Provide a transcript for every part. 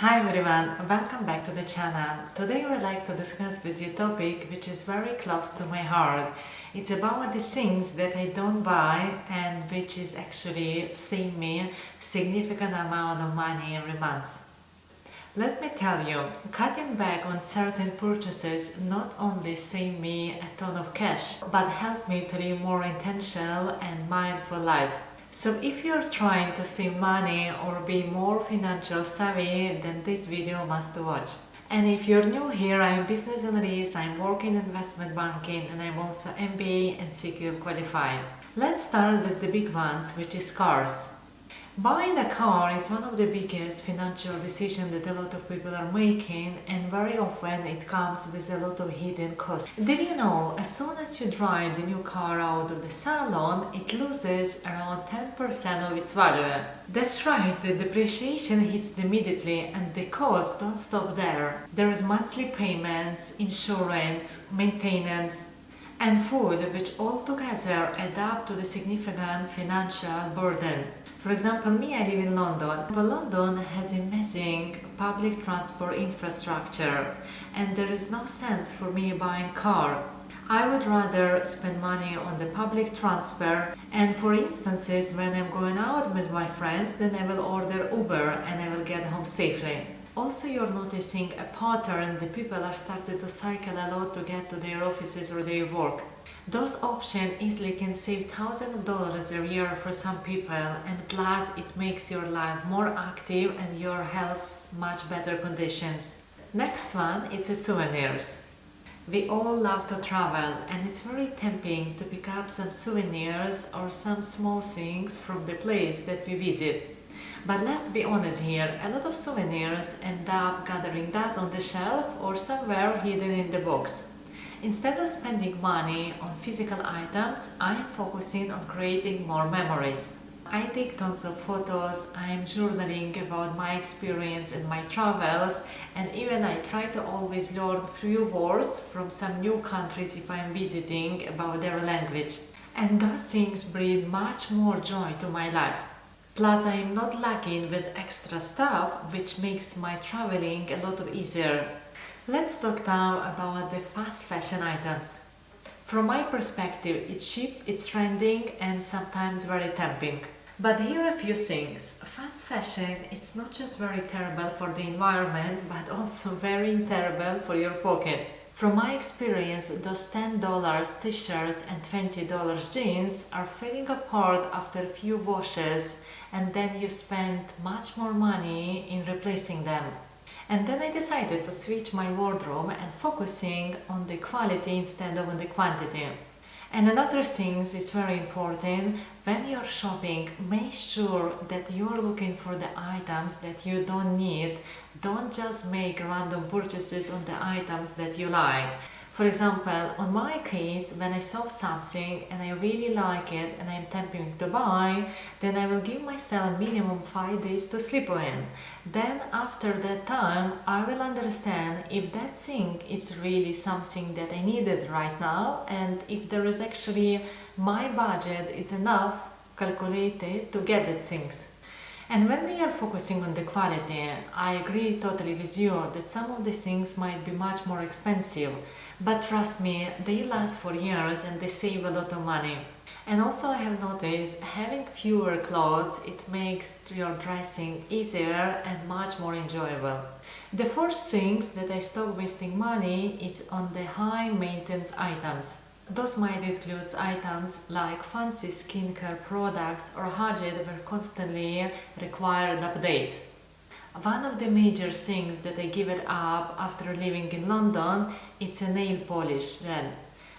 Hi everyone, welcome back to the channel. Today I would like to discuss with you a topic which is very close to my heart. It's about the things that I don't buy and which is actually saving me significant amount of money every month. Let me tell you, cutting back on certain purchases not only saved me a ton of cash, but helped me to live more intentional and mindful life. So if you're trying to save money or be more financial savvy, then this video must watch. And if you're new here, I'm business analyst, I'm working in investment banking, and I'm also MBA and CQ qualified. Let's start with the big ones, which is cars. Buying a car is one of the biggest financial decisions that a lot of people are making, and very often it comes with a lot of hidden costs. Did you know, as soon as you drive the new car out of the salon, it loses around 10% of its value? That's right, the depreciation hits immediately and the costs don't stop there. There is monthly payments, insurance, maintenance, and food, which all together add up to the significant financial burden. For example, me, I live in London. But London has amazing public transport infrastructure, and there is no sense for me buying a car. I would rather spend money on the public transport, and for instances when I'm going out with my friends, then I will order Uber and I will get home safely. Also, you're noticing a pattern. The people are starting to cycle a lot to get to their offices or their work. Those options easily can save thousands of dollars a year for some people, and plus it makes your life more active and your health much better conditions. Next one is souvenirs. We all love to travel, and it's very tempting to pick up some souvenirs or some small things from the place that we visit. But let's be honest here, a lot of souvenirs end up gathering dust on the shelf or somewhere hidden in the box. Instead of spending money on physical items, I am focusing on creating more memories. I take tons of photos, I am journaling about my experience and my travels, and even I try to always learn few words from some new countries if I am visiting about their language. And those things bring much more joy to my life. Plus, I am not lacking with extra stuff, which makes my traveling a lot easier. Let's talk now about the fast fashion items. From my perspective, it's cheap, it's trending, and sometimes very tempting. But here are a few things. Fast fashion, it's not just very terrible for the environment, but also very terrible for your pocket. From my experience, those $10 t-shirts and $20 jeans are falling apart after a few washes, and then you spend much more money in replacing them. And then I decided to switch my wardrobe and focusing on the quality instead of on the quantity. And another thing is very important, when you're shopping, make sure that you're looking for the items that you don't need. Don't just make random purchases on the items that you like. For example, on my case, when I saw something and I really like it and I'm tempted to buy, then I will give myself minimum 5 days to sleep on. Then after that time, I will understand if that thing is really something that I needed right now, and if there is actually my budget is enough calculated to get that things. And when we are focusing on the quality, I agree totally with you that some of the things might be much more expensive, but trust me, they last for years and they save a lot of money. And also I have noticed having fewer clothes, it makes your dressing easier and much more enjoyable. The first things that I stop wasting money is on the high maintenance items. Those might include items like fancy skincare products or gadgets that constantly require updates. One of the major things that I give it up after living in London is a nail polish gel.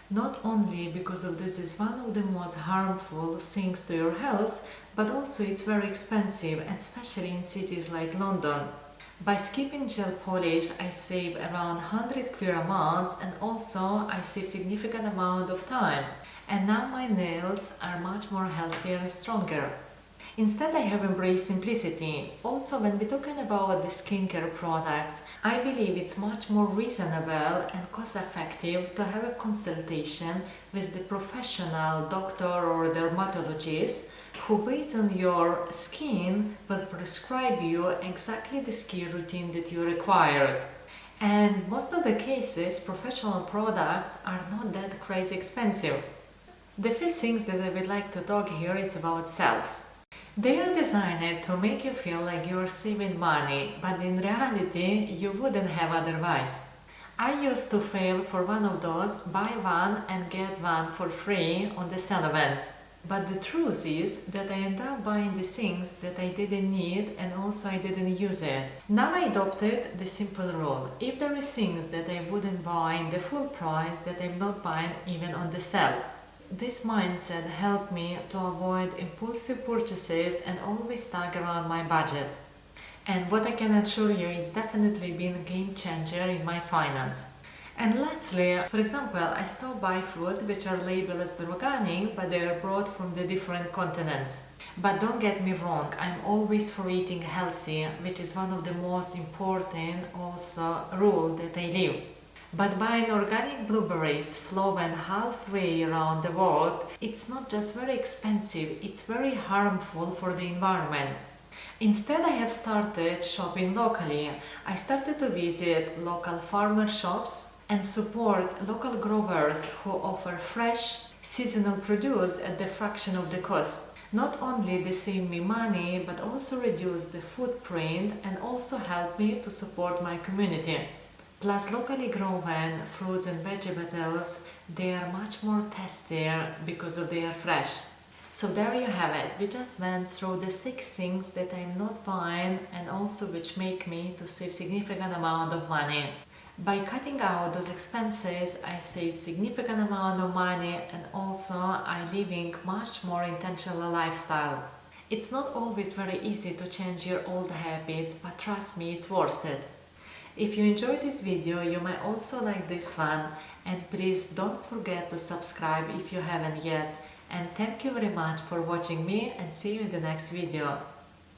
Not only because of this is one of the most harmful things to your health, but also it's very expensive, especially in cities like London. By skipping gel polish, I save around 100 quid a month, and also I save significant amount of time. And now my nails are much more healthier and stronger. Instead, I have embraced simplicity. Also, when we're talking about the skincare products, I believe it's much more reasonable and cost-effective to have a consultation with the professional doctor or dermatologist who based on your skin will prescribe you exactly the skill routine that you required. And most of the cases, professional products are not that crazy expensive. The first things that I would like to talk here is about shelves. They are designed to make you feel like you are saving money, but in reality you wouldn't have otherwise. I used to fail for one of those buy one and get one for free on the sale events. But the truth is that I end up buying the things that I didn't need and also I didn't use it. Now I adopted the simple rule. If there is things that I wouldn't buy in the full price, that I'm not buying even on the sale. This mindset helped me to avoid impulsive purchases and always tug around my budget. And what I can assure you, it's definitely been a game changer in my finance. And lastly, for example, I still buy foods which are labeled as organic, but they are brought from the different continents. But don't get me wrong, I'm always for eating healthy, which is one of the most important also rule that I live. But buying organic blueberries flown halfway around the world, it's not just very expensive, it's very harmful for the environment. Instead, I have started shopping locally. I started to visit local farmer shops and support local growers who offer fresh, seasonal produce at the fraction of the cost. Not only they save me money, but also reduce the footprint and also help me to support my community. Plus, locally grown fruits and vegetables, they are much more tastier because of they are fresh. So there you have it. We just went through the 6 things that I'm not buying and also which make me to save significant amount of money. By cutting out those expenses, I save significant amount of money and also I'm living much more intentional lifestyle. It's not always very easy to change your old habits, but trust me, it's worth it. If you enjoyed this video, you might also like this one, and please don't forget to subscribe if you haven't yet. And thank you very much for watching me and see you in the next video.